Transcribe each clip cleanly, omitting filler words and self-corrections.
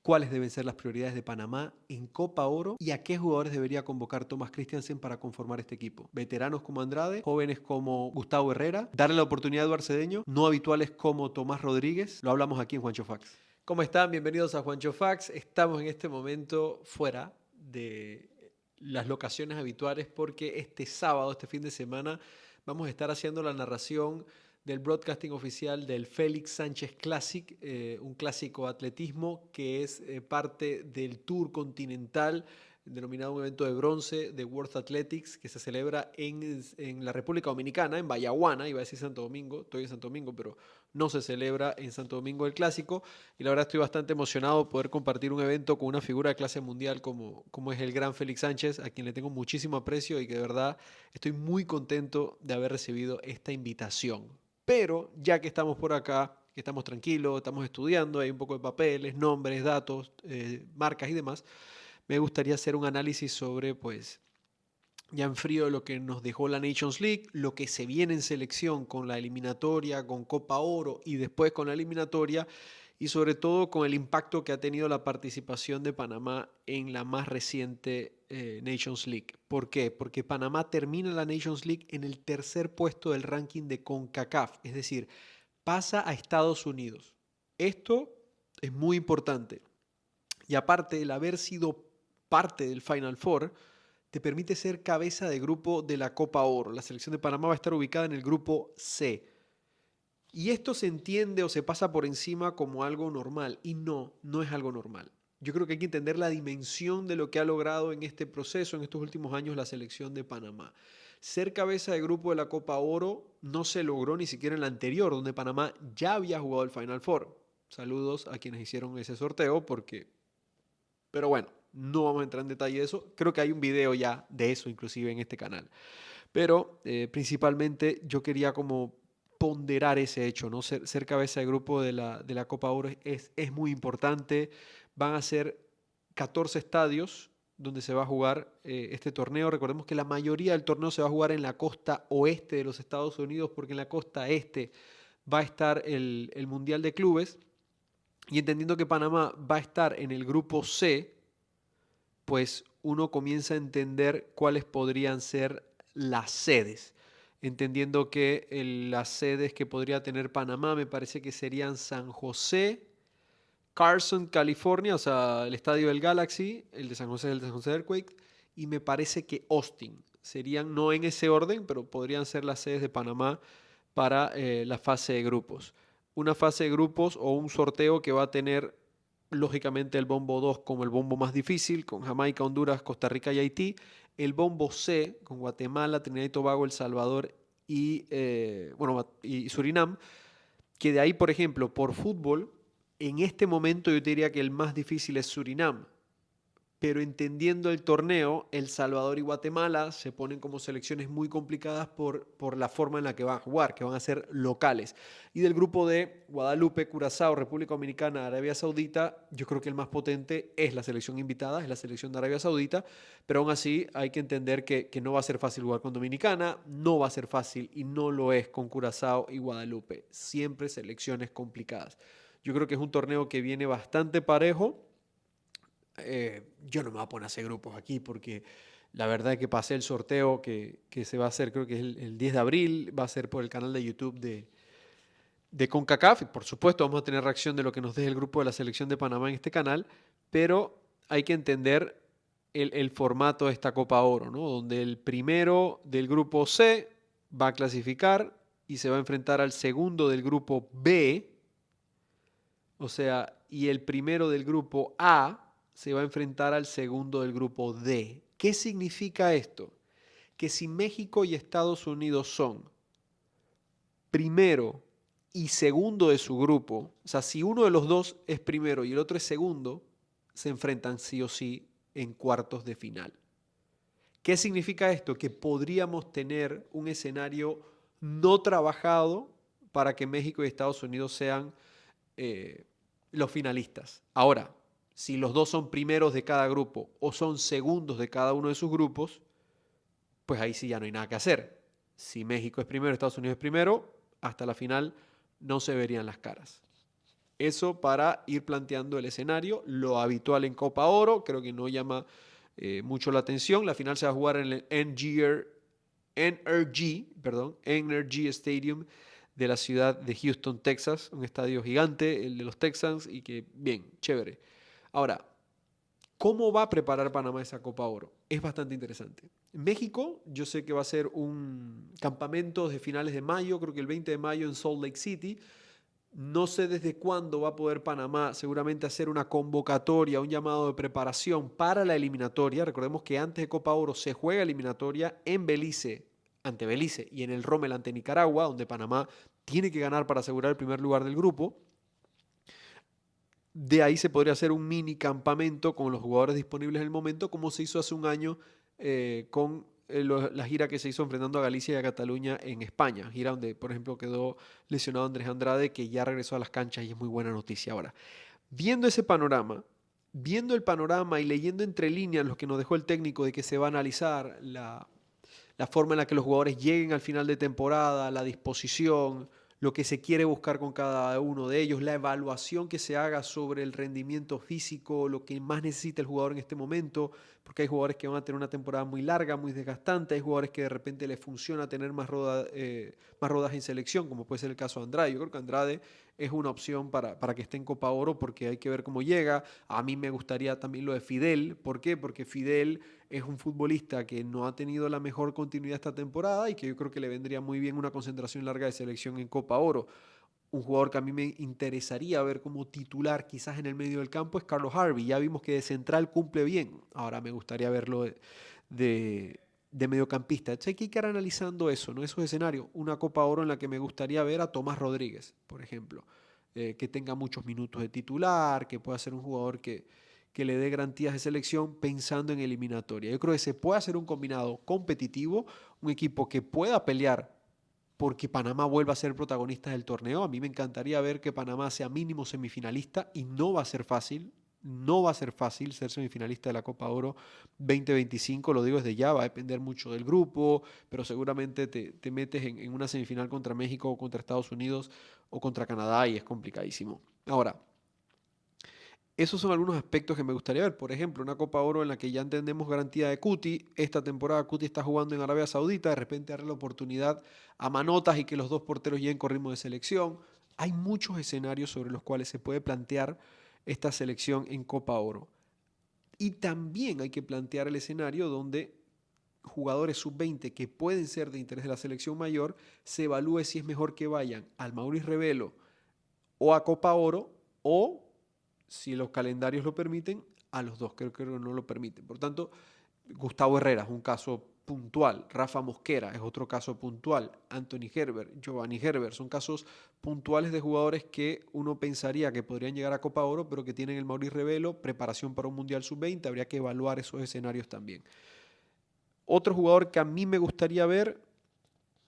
cuáles deben ser las prioridades de Panamá en Copa Oro y a qué jugadores debería convocar Thomas Christiansen para conformar este equipo. Veteranos como Andrade, jóvenes como Gustavo Herrera, darle la oportunidad a Eduardo Cedeño, no habituales como Tomás Rodríguez. Lo hablamos aquí en Juancho Fax. ¿Cómo están? Bienvenidos a Juancho Fax. Estamos en este momento fuera de las locaciones habituales porque este sábado, este fin de semana, vamos a estar haciendo la narración del broadcasting oficial del Félix Sánchez Classic, un clásico atletismo que es parte del Tour Continental, denominado un evento de bronce de World Athletics, que se celebra en la República Dominicana, en Bayaguana, iba a decir Santo Domingo, estoy en Santo Domingo, pero no se celebra en Santo Domingo el Clásico, y la verdad estoy bastante emocionado de poder compartir un evento con una figura de clase mundial como es el gran Félix Sánchez, a quien le tengo muchísimo aprecio y que de verdad estoy muy contento de haber recibido esta invitación. Pero ya que estamos por acá, que estamos tranquilos, estamos estudiando, hay un poco de papeles, nombres, datos, marcas y demás, me gustaría hacer un análisis sobre, pues, ya en frío lo que nos dejó la Nations League, lo que se viene en selección con la eliminatoria, con Copa Oro y después con la eliminatoria, y sobre todo con el impacto que ha tenido la participación de Panamá en la más reciente Nations League. ¿Por qué? Porque Panamá termina la Nations League en el tercer puesto del ranking de CONCACAF, es decir, pasa a Estados Unidos. Esto es muy importante. Y aparte, el haber sido parte del Final Four te permite ser cabeza de grupo de la Copa Oro. La selección de Panamá va a estar ubicada en el grupo C. Y esto se entiende o se pasa por encima como algo normal. Y no, no es algo normal. Yo creo que hay que entender la dimensión de lo que ha logrado en este proceso, en estos últimos años, la selección de Panamá. Ser cabeza de grupo de la Copa Oro no se logró ni siquiera en la anterior, donde Panamá ya había jugado el Final Four. Saludos a quienes hicieron ese sorteo, pero bueno, no vamos a entrar en detalle de eso. Creo que hay un video ya de eso inclusive en este canal. Pero principalmente yo quería como ponderar ese hecho, ¿no? Ser cabeza de grupo de la Copa Oro es muy importante. Van a ser 14 estadios donde se va a jugar este torneo. Recordemos que la mayoría del torneo se va a jugar en la costa oeste de los Estados Unidos, porque en la costa este va a estar el Mundial de Clubes. Y entendiendo que Panamá va a estar en el grupo C, pues uno comienza a entender cuáles podrían ser las sedes. Entendiendo que las sedes que podría tener Panamá me parece que serían San José, Carson, California, o sea, el estadio del Galaxy, el de San José, el de San José Earthquake, y me parece que Austin. Serían, no en ese orden, pero podrían ser las sedes de Panamá para la fase de grupos. Una fase de grupos o un sorteo que va a tener, lógicamente, el bombo 2 como el bombo más difícil, con Jamaica, Honduras, Costa Rica y Haití. El bombo C, con Guatemala, Trinidad y Tobago, El Salvador y Surinam, que de ahí, por ejemplo, por fútbol, en este momento yo te diría que el más difícil es Surinam, pero entendiendo el torneo, El Salvador y Guatemala se ponen como selecciones muy complicadas por la forma en la que van a jugar, que van a ser locales. Y del grupo de Guadalupe, Curazao, República Dominicana, Arabia Saudita, yo creo que el más potente es la selección invitada, es la selección de Arabia Saudita, pero aún así hay que entender que no va a ser fácil jugar con Dominicana, no va a ser fácil y no lo es con Curazao y Guadalupe. Siempre selecciones complicadas. Yo creo que es un torneo que viene bastante parejo. Yo no me voy a poner a hacer grupos aquí porque la verdad es que pasé el sorteo que se va a hacer, creo que es el 10 de abril, va a ser por el canal de YouTube de CONCACAF. Y por supuesto vamos a tener reacción de lo que nos deje el grupo de la selección de Panamá en este canal, pero hay que entender el formato de esta Copa Oro, ¿no? Donde el primero del grupo C va a clasificar y se va a enfrentar al segundo del grupo B, o sea, y el primero del grupo A se va a enfrentar al segundo del grupo D. ¿Qué significa esto? Que si México y Estados Unidos son primero y segundo de su grupo, o sea, si uno de los dos es primero y el otro es segundo, se enfrentan sí o sí en cuartos de final. ¿Qué significa esto? Que podríamos tener un escenario no trabajado para que México y Estados Unidos sean los finalistas. Ahora, si los dos son primeros de cada grupo o son segundos de cada uno de sus grupos, pues ahí sí ya no hay nada que hacer. Si México es primero, Estados Unidos es primero, hasta la final no se verían las caras. Eso para ir planteando el escenario. Lo habitual en Copa Oro, creo que no llama mucho la atención. La final se va a jugar en el NRG Stadium de la ciudad de Houston, Texas. Un estadio gigante, el de los Texans, y que, bien, chévere. Ahora, ¿cómo va a preparar Panamá esa Copa Oro? Es bastante interesante. México, yo sé que va a ser un campamento de finales de mayo, creo que el 20 de mayo en Salt Lake City. No sé desde cuándo va a poder Panamá seguramente hacer una convocatoria, un llamado de preparación para la eliminatoria. Recordemos que antes de Copa Oro se juega eliminatoria en Belice, ante Belice, y en el Rommel ante Nicaragua, donde Panamá tiene que ganar para asegurar el primer lugar del grupo. De ahí se podría hacer un mini campamento con los jugadores disponibles en el momento, como se hizo hace un año con la gira que se hizo enfrentando a Galicia y a Cataluña en España. Gira donde, por ejemplo, quedó lesionado Andrés Andrade, que ya regresó a las canchas y es muy buena noticia. Ahora, viendo ese panorama, viendo el panorama y leyendo entre líneas lo que nos dejó el técnico de que se va a analizar la forma en la que los jugadores lleguen al final de temporada, la disposición, lo que se quiere buscar con cada uno de ellos, la evaluación que se haga sobre el rendimiento físico, lo que más necesita el jugador en este momento, porque hay jugadores que van a tener una temporada muy larga, muy desgastante, hay jugadores que de repente les funciona tener más rodaje en selección, como puede ser el caso de Andrade. Yo creo que Andrade es una opción para que esté en Copa Oro porque hay que ver cómo llega. A mí me gustaría también lo de Fidel. ¿Por qué? Porque Fidel es un futbolista que no ha tenido la mejor continuidad esta temporada y que yo creo que le vendría muy bien una concentración larga de selección en Copa Oro. Un jugador que a mí me interesaría ver como titular quizás en el medio del campo es Carlos Harvey. Ya vimos que de central cumple bien. Ahora me gustaría verlo de mediocampista. Entonces hay que ir analizando eso, ¿no? Esos escenarios. Una Copa Oro en la que me gustaría ver a Tomás Rodríguez, por ejemplo, que tenga muchos minutos de titular, que pueda ser un jugador que le dé garantías de selección pensando en eliminatoria. Yo creo que se puede hacer un combinado competitivo, un equipo que pueda pelear porque Panamá vuelva a ser protagonista del torneo. A mí me encantaría ver que Panamá sea mínimo semifinalista y no va a ser fácil. No va a ser fácil ser semifinalista de la Copa Oro 2025, lo digo desde ya, va a depender mucho del grupo, pero seguramente te metes en una semifinal contra México o contra Estados Unidos o contra Canadá y es complicadísimo. Ahora, esos son algunos aspectos que me gustaría ver. Por ejemplo, una Copa Oro en la que ya entendemos garantía de Cuti. Esta temporada Cuti está jugando en Arabia Saudita. De repente darle la oportunidad a Manotas y que los dos porteros lleguen con ritmo de selección. Hay muchos escenarios sobre los cuales se puede plantear esta selección en Copa Oro. Y también hay que plantear el escenario donde jugadores sub-20 que pueden ser de interés de la selección mayor, se evalúe si es mejor que vayan al Maurice Revelo o a Copa Oro o si los calendarios lo permiten, a los dos. Creo que no lo permiten. Por tanto, Gustavo Herrera es un caso puntual. Rafa Mosquera es otro caso puntual. Anthony Herbert, Giovanni Herbert, son casos puntuales de jugadores que uno pensaría que podrían llegar a Copa Oro, pero que tienen el Maurice Revelo, preparación para un Mundial Sub-20. Habría que evaluar esos escenarios también. Otro jugador que a mí me gustaría ver,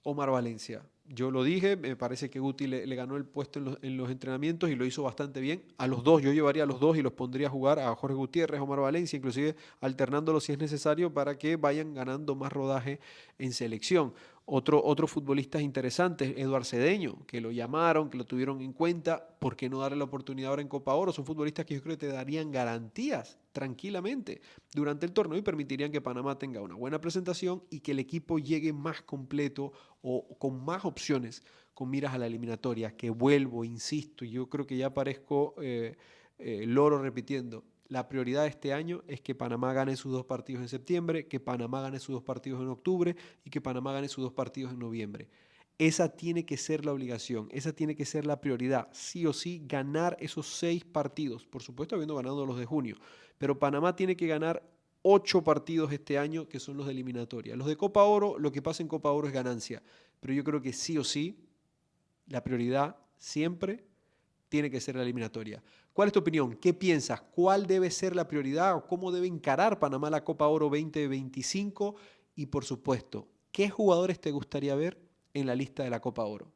Omar Valencia. Yo lo dije, me parece que Guti le ganó el puesto en los entrenamientos y lo hizo bastante bien. A los dos, yo llevaría a los dos y los pondría a jugar a Jorge Gutiérrez, Omar Valencia, inclusive alternándolos si es necesario para que vayan ganando más rodaje en selección. Otros futbolistas interesantes, Eduard Cedeño, que lo llamaron, que lo tuvieron en cuenta. ¿Por qué no darle la oportunidad ahora en Copa Oro? Son futbolistas que yo creo que te darían garantías tranquilamente durante el torneo y permitirían que Panamá tenga una buena presentación y que el equipo llegue más completo o con más opciones con miras a la eliminatoria. Que vuelvo, insisto, yo creo que ya parezco loro repitiendo. La prioridad de este año es que Panamá gane sus dos partidos en septiembre, que Panamá gane sus dos partidos en octubre y que Panamá gane sus dos partidos en noviembre. Esa tiene que ser la obligación, esa tiene que ser la prioridad. Sí o sí, ganar esos 6 partidos. Por supuesto, habiendo ganado los de junio. Pero Panamá tiene que ganar 8 partidos este año, que son los de eliminatoria. Los de Copa Oro, lo que pasa en Copa Oro es ganancia. Pero yo creo que sí o sí, la prioridad siempre tiene que ser la eliminatoria. ¿Cuál es tu opinión? ¿Qué piensas? ¿Cuál debe ser la prioridad o cómo debe encarar Panamá la Copa Oro 2025? Y por supuesto, ¿qué jugadores te gustaría ver en la lista de la Copa Oro?